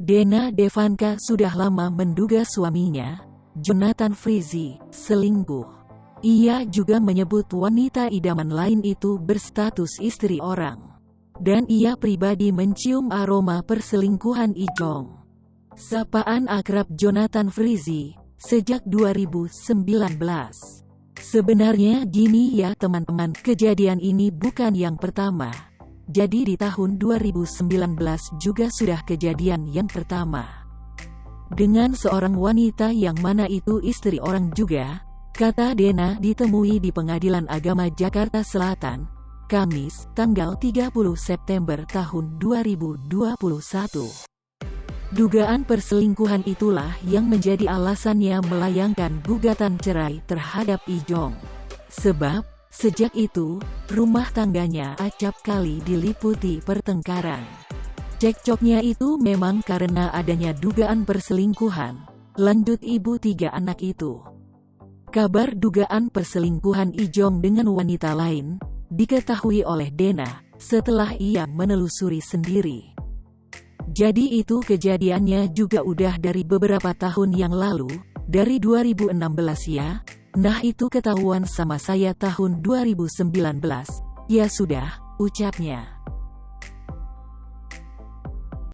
Dena Devanka sudah lama menduga suaminya, Jonathan Frizzy, selingkuh. Ia juga menyebut wanita idaman lain itu berstatus istri orang. Dan ia pribadi mencium aroma perselingkuhan Ijong. Sapaan akrab Jonathan Frizzy, sejak 2019. Sebenarnya gini ya teman-teman, kejadian ini bukan yang pertama. Jadi di tahun 2019 juga sudah kejadian yang pertama. Dengan seorang wanita yang mana itu istri orang juga, kata Dena ditemui di Pengadilan Agama Jakarta Selatan, Kamis, tanggal 30 September tahun 2021. Dugaan perselingkuhan itulah yang menjadi alasannya melayangkan gugatan cerai terhadap Ijong. Sebab, sejak itu, rumah tangganya acap kali diliputi pertengkaran. Cekcoknya itu memang karena adanya dugaan perselingkuhan, lanjut ibu 3 anak itu. Kabar dugaan perselingkuhan Ijong dengan wanita lain, diketahui oleh Dena, setelah ia menelusuri sendiri. Jadi itu kejadiannya juga udah dari beberapa tahun yang lalu, dari 2016 ya. Nah itu ketahuan sama saya tahun 2019. Ya sudah, ucapnya.